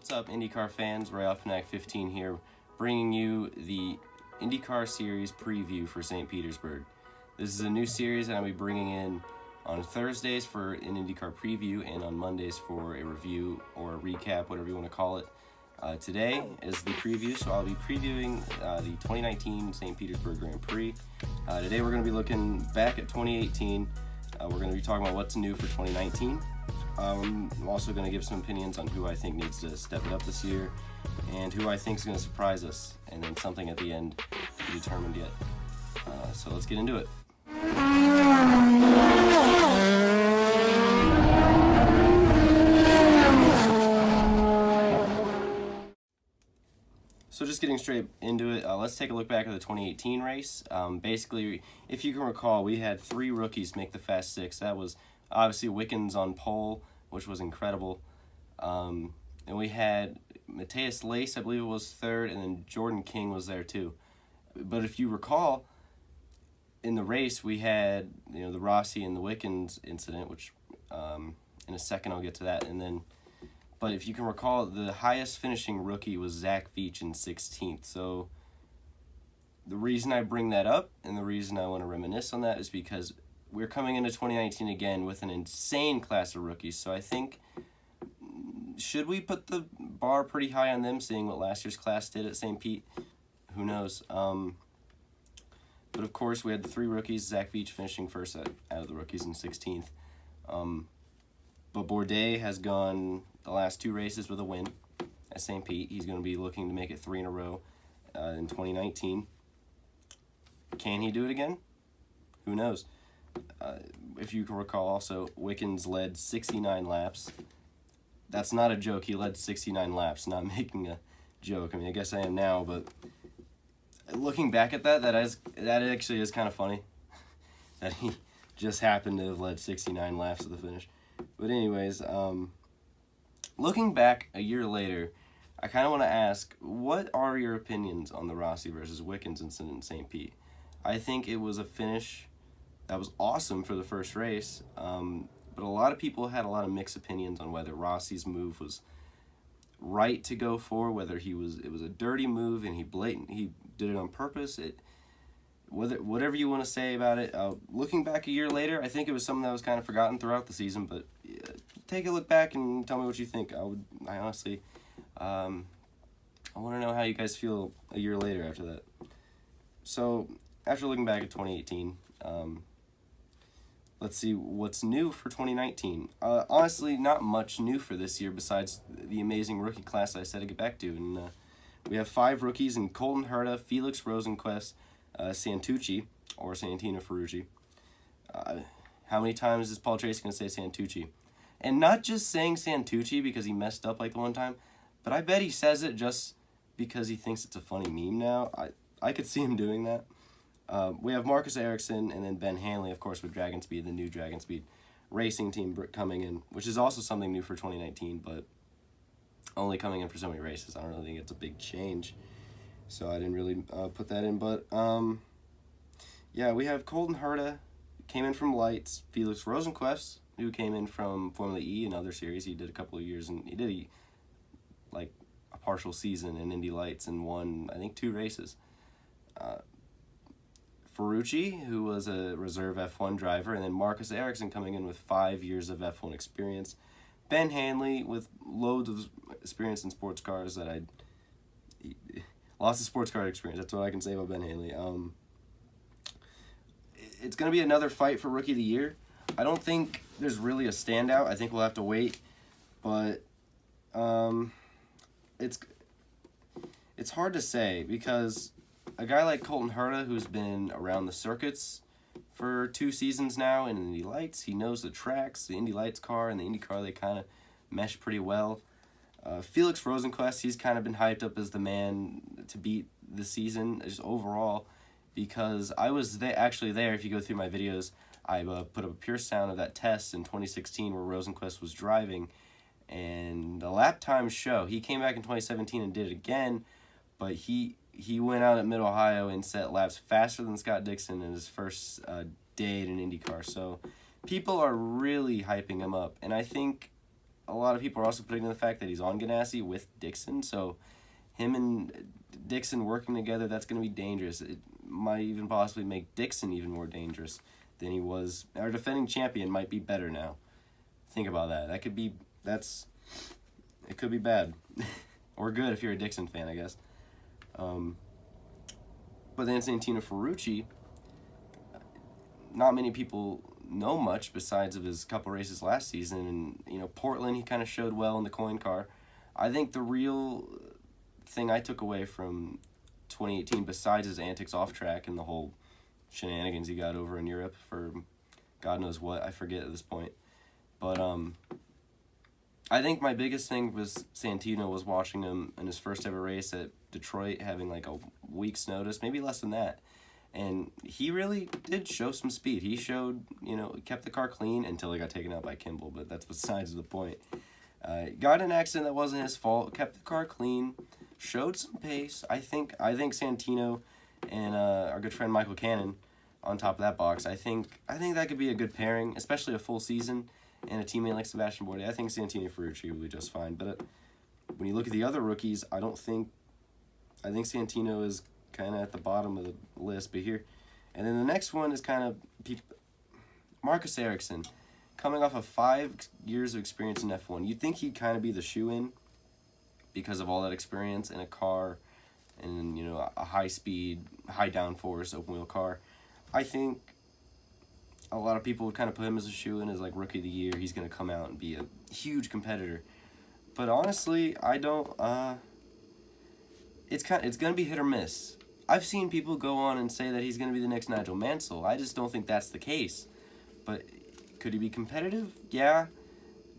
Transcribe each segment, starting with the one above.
What's up, IndyCar fans? Ray Fanatic 15 here, bringing you the IndyCar Series preview for St. Petersburg. This is a new series that I'll be bringing in on Thursdays for an IndyCar preview and on Mondays for a review or a recap, whatever you want to call it. Today is the preview, so I'll be previewing the 2019 St. Petersburg Grand Prix. Today we're going to be looking back at 2018. We're going to be talking about what's new for 2019. I'm also going to give some opinions on who I think needs to step it up this year and who I think is going to surprise us, and then something at the end to be determined yet. So let's get into it. So just getting straight into it, let's take a look back at the 2018 race. Basically, if you can recall, we had 3 rookies make the Fast 6. That was obviously Wickens on pole, which was incredible. And we had Matthias Lace, I believe it was 3rd, and then Jordan King was there too. But if you recall, in the race we had the Rossi and the Wickens incident, which in a second I'll get to that. But if you can recall, the highest finishing rookie was Zach Veach in 16th. So the reason I bring that up and the reason I want to reminisce on that is because we're coming into 2019 again with an insane class of rookies. So I think, should we put the bar pretty high on them, seeing what last year's class did at St. Pete? Who knows? But of course, we had the 3 rookies, Zach Veach finishing first out of the rookies in 16th. But Bourdais has gone the last 2 races with a win at St. Pete. He's going to be looking to make it 3 in a row in 2019. Can he do it again? Who knows? If you can recall, also, Wickens led 69 laps. That's not a joke. He led 69 laps, not making a joke. I mean, I guess I am now, but looking back at that actually is kind of funny that he just happened to have led 69 laps at the finish. But anyways, looking back a year later, I kind of want to ask, what are your opinions on the Rossi versus Wickens incident in St. Pete? I think it was a finish that was awesome for the first race, but a lot of people had a lot of mixed opinions on whether Rossi's move was right to go for, whether it was a dirty move and he did it on purpose. Whatever you want to say about it. Looking back a year later, I think it was something that was kind of forgotten throughout the season, but take a look back and tell me what you think. I honestly, I want to know how you guys feel a year later after that. So, after looking back at 2018, let's see what's new for 2019. Honestly, not much new for this year besides the amazing rookie class I said to get back to. And we have 5 rookies in Colton Herta, Felix Rosenqvist, Santucci, or Santino Ferrucci. How many times is Paul Tracy going to say Santucci? And not just saying Santucci because he messed up like the one time, but I bet he says it just because he thinks it's a funny meme now. I could see him doing that. We have Marcus Ericsson and then Ben Hanley, of course, with Dragon Speed, the new Dragon Speed racing team coming in, which is also something new for 2019, but only coming in for so many races. I don't really think it's a big change, so I didn't really put that in. But, yeah, we have Colton Herta, came in from Lights, Felix Rosenqvist, who came in from Formula E and other series. He did a couple of years, and he did a partial season in Indy Lights and won, I think, 2 races. Ferrucci, who was a reserve F1 driver, and then Marcus Ericsson coming in with 5 years of F1 experience. Ben Hanley with loads of experience in sports cars lots of sports car experience. That's what I can say about Ben Hanley. It's going to be another fight for Rookie of the Year. I don't think there's really a standout. I think we'll have to wait, but it's hard to say because a guy like Colton Herta, who's been around the circuits for 2 seasons now in Indy Lights, he knows the tracks. The Indy Lights car and the Indy car, they kind of mesh pretty well. Felix Rosenqvist, he's kind of been hyped up as the man to beat the season just overall, because I was actually there. If you go through my videos, I put up a pure sound of that test in 2016 where Rosenqvist was driving, and the lap times show. He came back in 2017 and did it again, but he went out at Mid-Ohio and set laps faster than Scott Dixon in his first day at an IndyCar. So people are really hyping him up, and I think a lot of people are also putting in the fact that he's on Ganassi with Dixon, so him and Dixon working together, that's going to be dangerous. It might even possibly make Dixon even more dangerous than he was. Our defending champion might be better now. Think about that. It could be bad. Or good if you're a Dixon fan, I guess. But then Santino Ferrucci, not many people know much besides of his couple races last season. And, Portland, he kind of showed well in the coin car. I think the real thing I took away from 2018, besides his antics off track and the whole shenanigans he got over in Europe for God knows what, I forget at this point. But I think my biggest thing was Santino was watching him in his first ever race at Detroit, having like a week's notice, maybe less than that. And he really did show some speed. He showed, kept the car clean until he got taken out by Kimball, but that's besides the point. Got in an accident that wasn't his fault, kept the car clean, showed some pace. I think Santino and our good friend Michael Cannon on top of that box, I think that could be a good pairing, especially a full season and a teammate like Sebastian Bourdais. I think Santino Ferrucci will be just fine. But when you look at the other rookies, I think Santino is kind of at the bottom of the list. But here, and then the next one is kind of Marcus Ericsson, coming off of 5 years of experience in F1. You'd think he'd kind of be the shoe-in because of all that experience in a car and, a high-speed, high-downforce, open-wheel car. I think a lot of people would kind of put him as a shoe-in as, like, Rookie of the Year. He's going to come out and be a huge competitor. But honestly, I don't... It's going to be hit or miss. I've seen people go on and say that he's going to be the next Nigel Mansell. I just don't think that's the case. But could he be competitive? Yeah.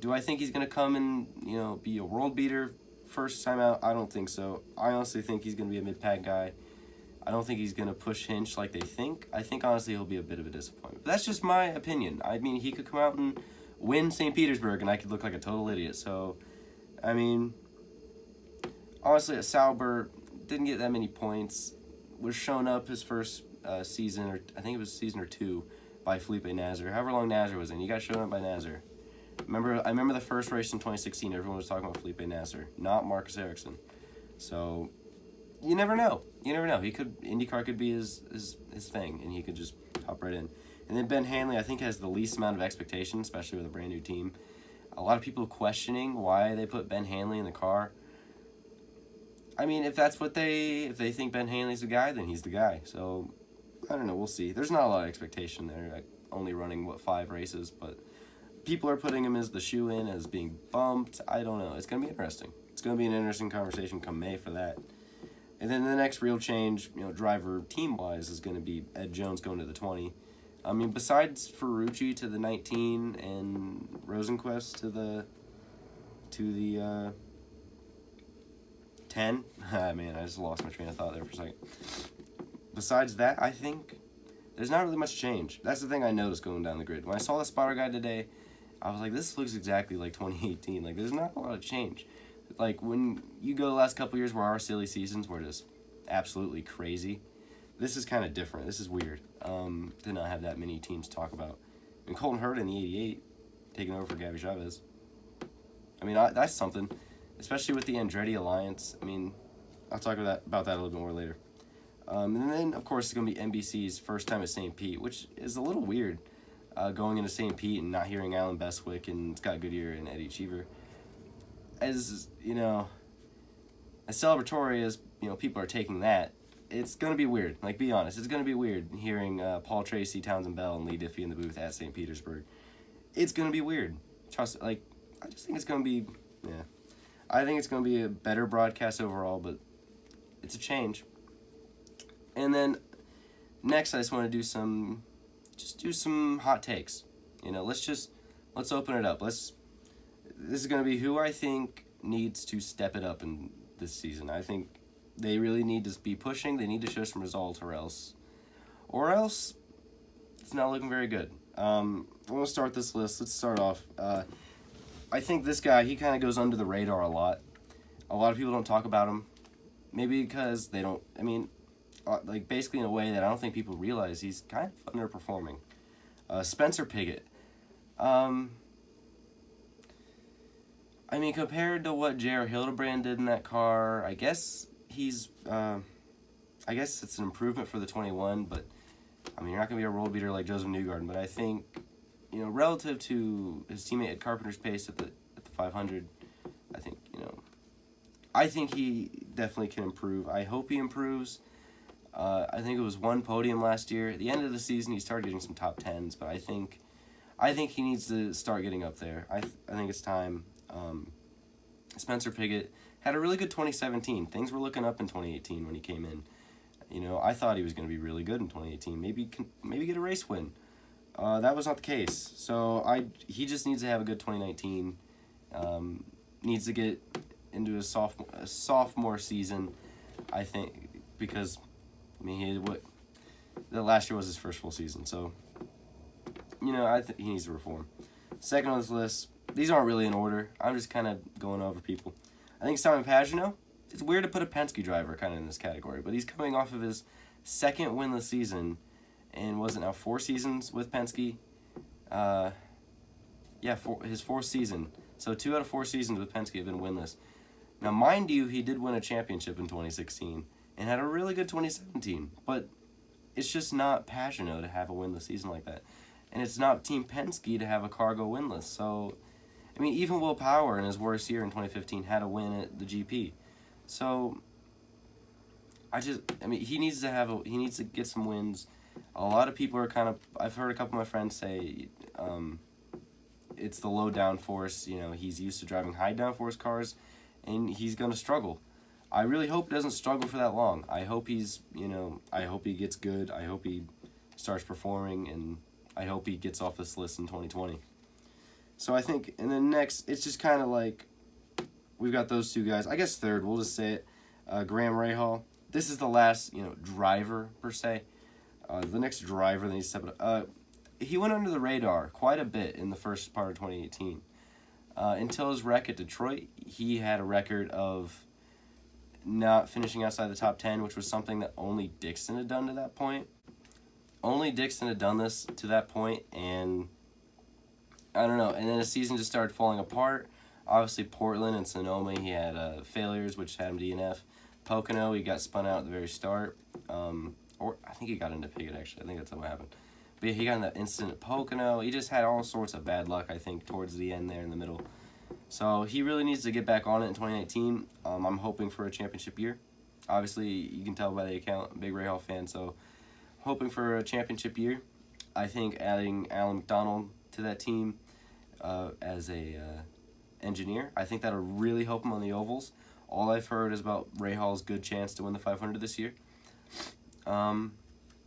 Do I think he's going to come and, be a world beater first time out? I don't think so. I honestly think he's going to be a mid-pack guy. I don't think he's going to push Hinch like they think. I think, honestly, he'll be a bit of a disappointment. But that's just my opinion. I mean, he could come out and win St. Petersburg, and I could look like a total idiot. So, I mean, honestly, at Sauber, didn't get that many points. Was shown up his first season, or I think it was season or two, by Felipe Nasr. However long Nasr was in, he got shown up by Nasr. I remember the first race in 2016, everyone was talking about Felipe Nasr, not Marcus Ericsson. So, you never know. IndyCar could be his thing, and he could just hop right in. And then Ben Hanley, I think, has the least amount of expectation, especially with a brand new team. A lot of people questioning why they put Ben Hanley in the car. I mean, if they think Ben Hanley's the guy, then he's the guy. So, I don't know, we'll see. There's not a lot of expectation there, like only running, 5 races, but people are putting him as the shoe-in, as being bumped. I don't know. It's going to be interesting. It's going to be an interesting conversation come May for that. And then the next real change, driver team-wise, is going to be Ed Jones going to the 20. I mean, besides Ferrucci to the 19 and Rosenquist to the 10. Man, I just lost my train of thought there for a second. Besides that, I think there's not really much change. That's the thing I noticed going down the grid. When I saw the spotter guide today, I was like, this looks exactly like 2018. Like, there's not a lot of change. Like, when you go the last couple years where our silly seasons were just absolutely crazy, this is kind of different. This is weird to not have that many teams to talk about. And Colton Herta in the 88, taking over for Gabby Chavez. I mean, that's something, especially with the Andretti Alliance. I mean, I'll talk about that a little bit more later. And then, of course, it's going to be NBC's first time at St. Pete, which is a little weird, going into St. Pete and not hearing Alan Bestwick and Scott Goodyear and Eddie Cheever. As celebratory as people are taking that, it's gonna be weird. Like, be honest, it's gonna be weird hearing Paul Tracy, Townsend Bell, and Lee Diffie in the booth at St. Petersburg. It's gonna be weird. I just think it's gonna be, I think it's gonna be a better broadcast overall, but it's a change. And then next, I just want to do some hot takes. Let's open it up. This is going to be who I think needs to step it up in this season. I think they really need to be pushing. They need to show some results, or else it's not looking very good. I'm going to start this list. Let's start off. I think this guy, he kind of goes under the radar a lot. A lot of people don't talk about him. Maybe because they don't, basically in a way that I don't think people realize, he's kind of underperforming. Spencer Pigot. I mean, compared to what J.R. Hildebrand did in that car, I guess he's, I guess it's an improvement for the 21, but, I mean, you're not going to be a roll beater like Joseph Newgarden, but I think, relative to his teammate at Carpenter's pace at the 500, I think he definitely can improve. I hope he improves. I think it was one podium last year. At the end of the season, he started getting some top 10s, but I think he needs to start getting up there. I think it's time. Spencer Pigot had a really good 2017. Things were looking up in 2018 when he came in. I thought he was going to be really good in 2018. Maybe get a race win. That was not the case. So he just needs to have a good 2019. Needs to get into a sophomore season, I think, because the last year was his first full season. So I think he needs to reform. Second on this list, these aren't really in order. I'm just kind of going over people. I think Simon Pagenaud. It's weird to put a Penske driver kind of in this category, but he's coming off of his second winless season, and was it now 4 seasons with Penske? His fourth season. So 2 out of 4 seasons with Penske have been winless. Now, mind you, he did win a championship in 2016 and had a really good 2017, but it's just not Pagenaud to have a winless season like that. And it's not Team Penske to have a car go winless. So, even Will Power in his worst year in 2015 had a win at the GP. So, he needs to get some wins. A lot of people are I've heard a couple of my friends say it's the low downforce. He's used to driving high downforce cars, and he's going to struggle. I really hope he doesn't struggle for that long. I hope I hope he gets good. I hope he starts performing, and I hope he gets off this list in 2020. So I think, and then next, it's just kind of like, we've got those two guys. I guess third, we'll just say it, Graham Rahal. This is the last, driver, per se. The next driver that needs to step it up. He went under the radar quite a bit in the first part of 2018. Until his wreck at Detroit, he had a record of not finishing outside the top 10, which was something that only Dixon had done to that point. Only Dixon had done this to that point, and I don't know. And then his season just started falling apart. Obviously, Portland and Sonoma, he had failures, which had him DNF. Pocono, he got spun out at the very start. Or I think he got into Pigot, actually. I think that's what happened. But yeah, he got in that incident at Pocono. He just had all sorts of bad luck, I think, towards the end there in the middle. So he really needs to get back on it in 2019. I'm hoping for a championship year. Obviously, you can tell by the account, I'm a big Rahal fan, so hoping for a championship year. I think adding Alan McDonald to that team as a engineer, I think that'll really help him on the ovals. All I've heard is about Rahal's good chance to win the 500 this year.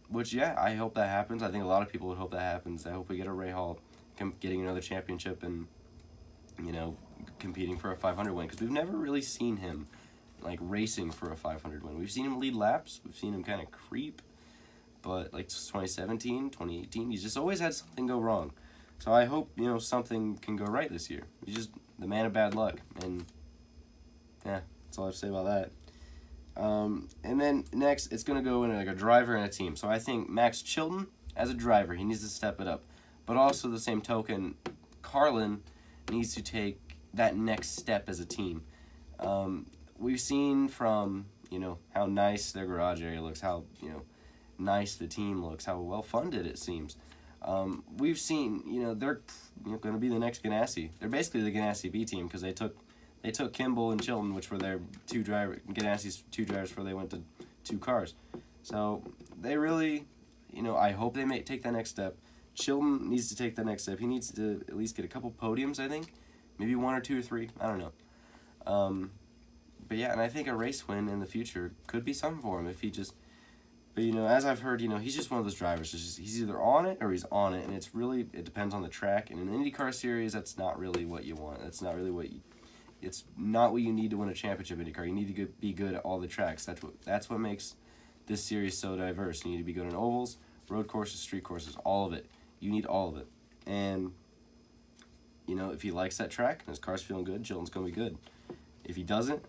Which, yeah, I hope that happens. I think a lot of people would hope that happens. I hope we get a Rahal getting another championship and, competing for a 500 win. Because we've never really seen him, racing for a 500 win. We've seen him lead laps. We've seen him kind of creep. But, 2017, 2018, he's just always had something go wrong. So I hope, something can go right this year. He's just the man of bad luck. And, yeah, that's all I have to say about that. And then next, it's going to go in a driver and a team. So I think Max Chilton, as a driver, he needs to step it up. But also the same token, Carlin needs to take that next step as a team. We've seen from, how nice their garage area looks, how, nice the team looks, how well-funded it seems. We've seen, they're going to be the next Ganassi. They're basically the Ganassi B team because they took Kimball and Chilton, which were their Ganassi's two drivers before they went to 2 cars. So they really, I hope they take that next step. Chilton needs to take that next step. He needs to at least get a couple podiums, I think. Maybe 1 or 2 or 3. I don't know. But yeah, and I think a race win in the future could be something for him if he just... But, as I've heard, he's just one of those drivers. He's either on it or he's on it, and it depends on the track. And in an IndyCar series, that's not really what you want. That's not really what you... It's not what you need to win a championship IndyCar. You need to be good at all the tracks. That's what makes this series so diverse. You need to be good on ovals, road courses, street courses, all of it. You need all of it. And, if he likes that track and his car's feeling good, Chilton's going to be good. If he doesn't,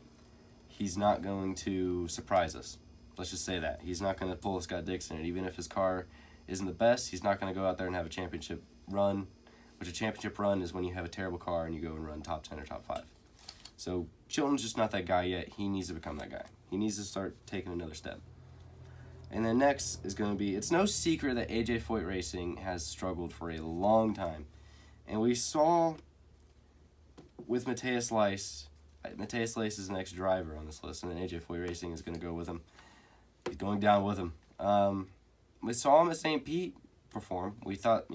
he's not going to surprise us. Let's just say that. He's not going to pull a Scott Dixon. And even if his car isn't the best, he's not going to go out there and have a championship run, which a championship run is when you have a terrible car and you go and run top 10 or top 5. So Chilton's just not that guy yet. He needs to become that guy. He needs to start taking another step. And then next is going to be, it's no secret that AJ Foyt Racing has struggled for a long time. And we saw with Matthias Leiss is the next driver on this list, and then AJ Foyt Racing is going to go with him. He's going down with him. We saw him at St. Pete perform. We thought,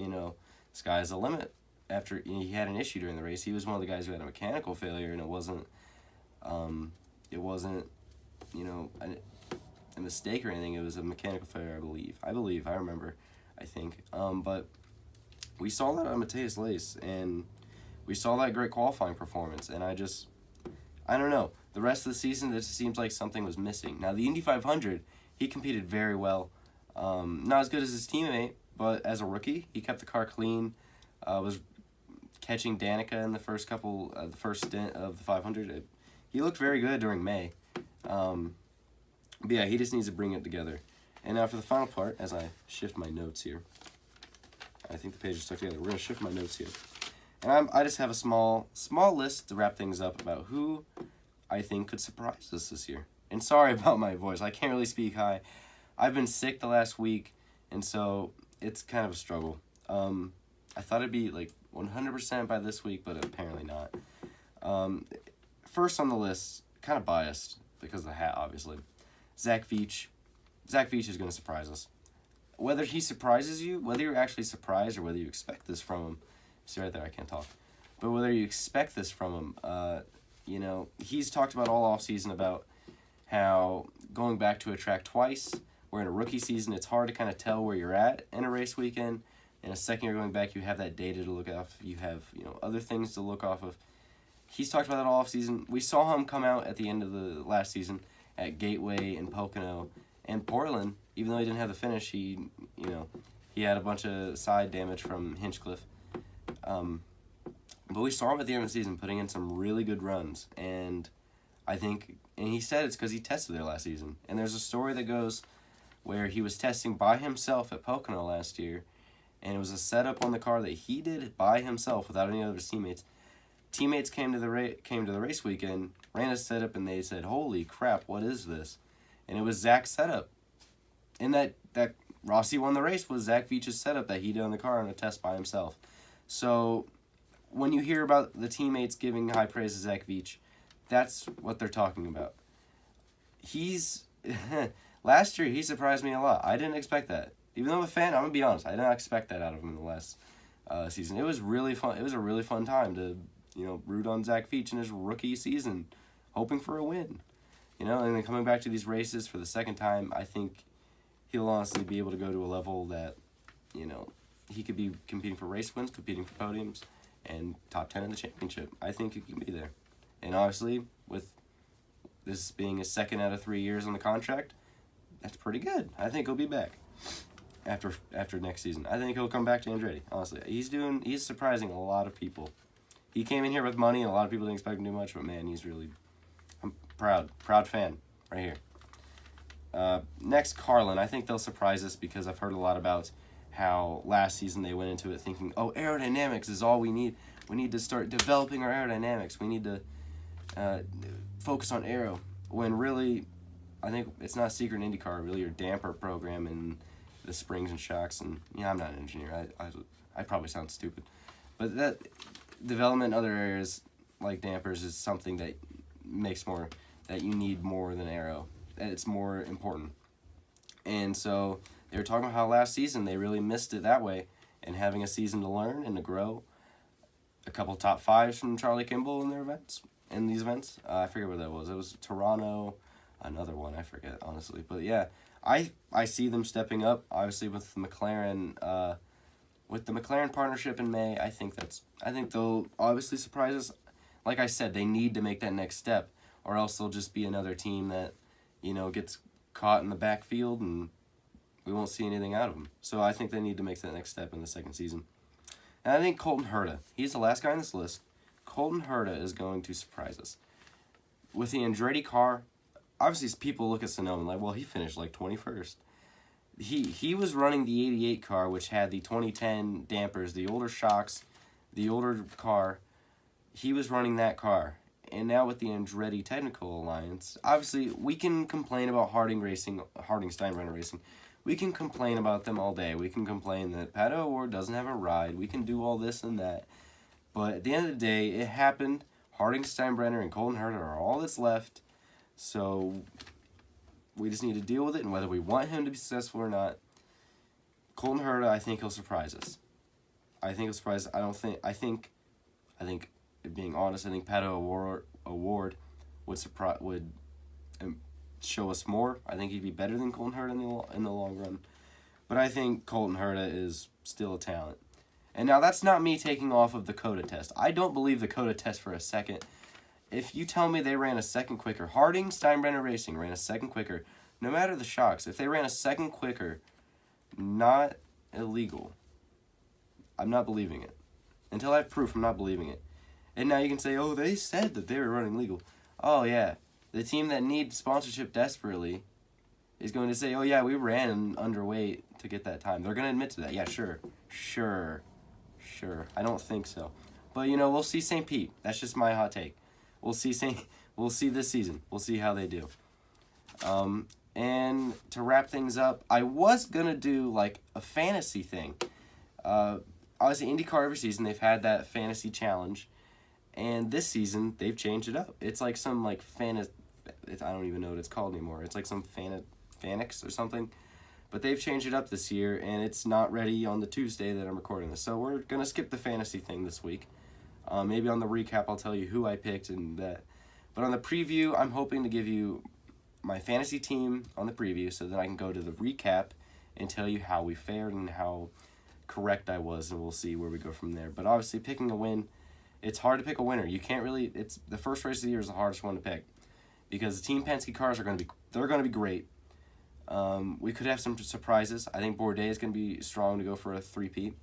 sky's the limit. After he had an issue during the race, he was one of the guys who had a mechanical failure, and it wasn't a mistake or anything. It was a mechanical failure, I remember, I think. But we saw that on Matthias Leiss, and we saw that great qualifying performance, and I don't know. The rest of the season, it seems like something was missing. Now, the Indy 500, he competed very well. Not as good as his teammate, but as a rookie, he kept the car clean, was catching Danica in the first stint of the 500. He looked very good during May. But yeah, he just needs to bring it together. And now for the final part, as I shift my notes here. I think the page is stuck together. We're going to shift my notes here. And I just have a small list to wrap things up about who I think could surprise us this year. And sorry about my voice. I can't really speak high. I've been sick the last week, and so it's kind of a struggle. I thought it'd be like 100% by this week, but apparently not. First on the list, kind of biased because of the hat, obviously. Zach Veach. Zach Veach is going to surprise us. Whether he surprises you, whether you're actually surprised or whether you expect this from him. See right there, I can't talk. But whether you expect this from him, he's talked about all offseason about how going back to a track twice, where in a rookie season it's hard to kind of tell where you're at in a race weekend. In a second year going back, you have that data to look off. You have, other things to look off of. He's talked about that all offseason. We saw him come out at the end of the last season at Gateway and Pocono and Portland. Even though he didn't have the finish, he had a bunch of side damage from Hinchcliffe. But we saw him at the end of the season putting in some really good runs. And he said it's because he tested there last season. And there's a story that goes where he was testing by himself at Pocono last year. And it was a setup on the car that he did by himself without any of his teammates. Teammates came to the race weekend, ran a setup, and they said, "Holy crap, what is this?" And it was Zach's setup. And that Rossi won the race was Zach Veach's setup that he did on the car on a test by himself. So when you hear about the teammates giving high praise to Zach Veach, that's what they're talking about. Last year he surprised me a lot. I didn't expect that. Even though I'm a fan, I'm going to be honest, I did not expect that out of him in the last season. It was really fun. It was a really fun time to, root on Zach Veach in his rookie season, hoping for a win. And then coming back to these races for the second time, I think he'll honestly be able to go to a level that, he could be competing for race wins, competing for podiums, and top 10 in the championship. I think he can be there. And obviously, with this being his second out of 3 years on the contract, that's pretty good. I think he'll be back after next season. I think he'll come back to Andretti, honestly. He's surprising a lot of people. He came in here with money, and a lot of people didn't expect him to do much, but man, I'm proud fan right here. Next, Carlin. I think they'll surprise us because I've heard a lot about how last season they went into it thinking, aerodynamics is all we need. We need to start developing our aerodynamics. We need to focus on aero. When really, I think it's not a secret in IndyCar, really your damper program and the springs and shocks. And I'm not an engineer. I probably sound stupid. But that development in other areas like dampers is something that that you need more than aero. It's more important. And so they were talking about how last season they really missed it that way, and having a season to learn and to grow. A couple top fives from Charlie Kimball in these events. I forget what that was. It was Toronto, another one, I forget, honestly. But yeah, I see them stepping up, obviously with the McLaren partnership in May. I think they'll obviously surprise us. Like I said, they need to make that next step, or else they'll just be another team that, gets caught in the backfield and we won't see anything out of them. So I think they need to make that next step in the second season. And I think Colton Herta, he's the last guy on this list. Colton Herta is going to surprise us. With the Andretti car, obviously people look at Sonoma and like, well, he finished like 21st. He was running the 88 car, which had the 2010 dampers, the older shocks, the older car. He was running that car. and now with the Andretti Technical Alliance, obviously we can complain about Harding Steinbrenner Racing. We can complain about them all day. We can complain that Pato O'Ward doesn't have a ride. We can do all this and that. But at the end of the day, it happened. Harding Steinbrenner and Colton Herta are all that's left. So we just need to deal with it, and whether we want him to be successful or not, Colton Herta, I think he'll surprise us. I think he'll surprise us. I think, being honest, I think Pato O'Ward would show us more. I think he'd be better than Colton Herta in the long run. But I think Colton Herta is still a talent. And now that's not me taking off of the COTA test. I don't believe the COTA test for a second. If you tell me they ran a second quicker, Harding Steinbrenner Racing ran a second quicker, no matter the shocks, if they ran a second quicker, not illegal, I'm not believing it. Until I have proof, I'm not believing it. And now you can say, oh, they said that they were running legal. Oh, yeah. The team that needs sponsorship desperately is going to say, oh, yeah, we ran underweight to get that time. They're going to admit to that. Yeah, sure. I don't think so. But, we'll see St. Pete. That's just my hot take. We'll see this season. We'll see how they do. And to wrap things up, I was going to do, a fantasy thing. Obviously, IndyCar every season, they've had that fantasy challenge. And this season, they've changed it up. It's like some, I don't even know what it's called anymore. It's like some Fanix or something. But they've changed it up this year, and it's not ready on the Tuesday that I'm recording this. So we're going to skip the fantasy thing this week. Maybe on the recap, I'll tell you who I picked and that. But on the preview, I'm hoping to give you my fantasy team on the preview so that I can go to the recap and tell you how we fared and how correct I was, and we'll see where we go from there. But obviously, picking a win, it's hard to pick a winner. You can't really. It's the first race of the year is the hardest one to pick because the Team Penske cars are going to be great. We could have some surprises. I think Bourdais is going to be strong to go for a 3-peat.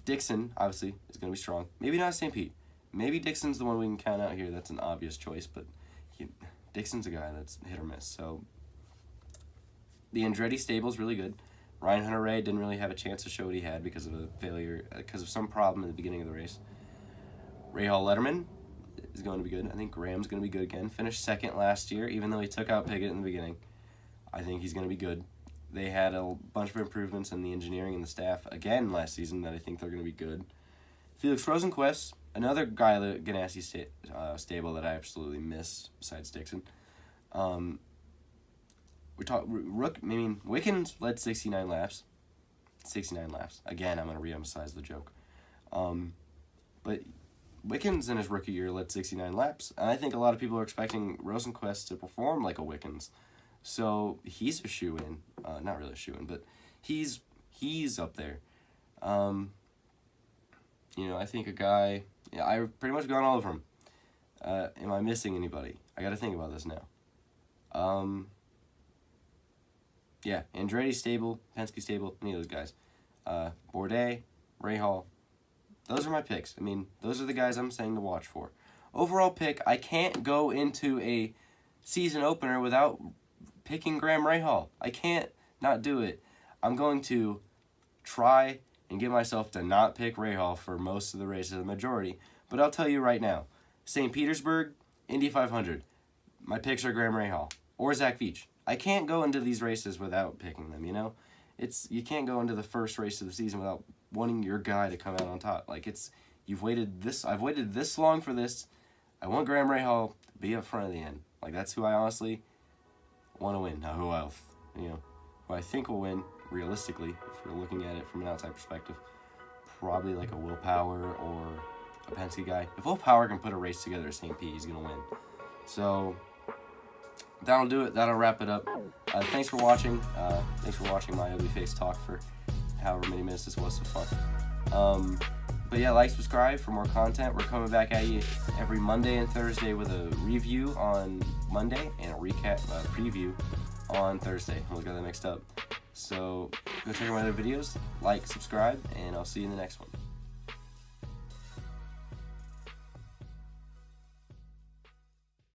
Dixon, obviously, is going to be strong. Maybe not St. Pete. Maybe Dixon's the one we can count out here. That's an obvious choice, but Dixon's a guy that's hit or miss. So the Andretti stable's really good. Ryan Hunter-Reay didn't really have a chance to show what he had because of a failure, because of some problem at the beginning of the race. Rahal Letterman is going to be good. I think Graham's going to be good again. Finished second last year, even though he took out Piggott in the beginning. I think he's going to be good. They had a bunch of improvements in the engineering and the staff again last season that I think they're going to be good. Felix Rosenquist, another guy at the Ganassi stable that I absolutely missed besides Dixon. Wickens led 69 laps. 69 laps. Again, I'm going to re-emphasize the joke. But Wickens in his rookie year led 69 laps, and I think a lot of people are expecting Rosenquist to perform like a Wickens. So he's a shoe-in. Not really a shoe-in, but he's up there. I think a guy... Yeah, I've pretty much gone all over him. Am I missing anybody? I got to think about this now. Yeah, Andretti stable, Penske stable, any of those guys. Bourdais, Rahal. Those are my picks. Those are the guys I'm saying to watch for. Overall pick, I can't go into a season opener without picking Graham Rahal. I can't not do it. I'm going to try and get myself to not pick Rahal for most of the races, the majority. But I'll tell you right now, St. Petersburg, Indy 500, my picks are Graham Rahal or Zach Veach. I can't go into these races without picking them, you can't go into the first race of the season without wanting your guy to come out on top. I've waited this long for this. I want Graham Rahal to be up front of the end. That's who I honestly want to win. Now who else? Who I think will win realistically, if we're looking at it from an outside perspective, probably a Will Power or a Penske guy. If Will Power can put a race together at St. Pete, he's going to win. So that'll do it. That'll wrap it up. Thanks for watching. Thanks for watching my ugly face talk for however many minutes this was so far. But yeah, subscribe for more content. We're coming back at you every Monday and Thursday with a review on Monday and a preview on Thursday. We'll get that mixed up. So go check out my other videos, subscribe, and I'll see you in the next one.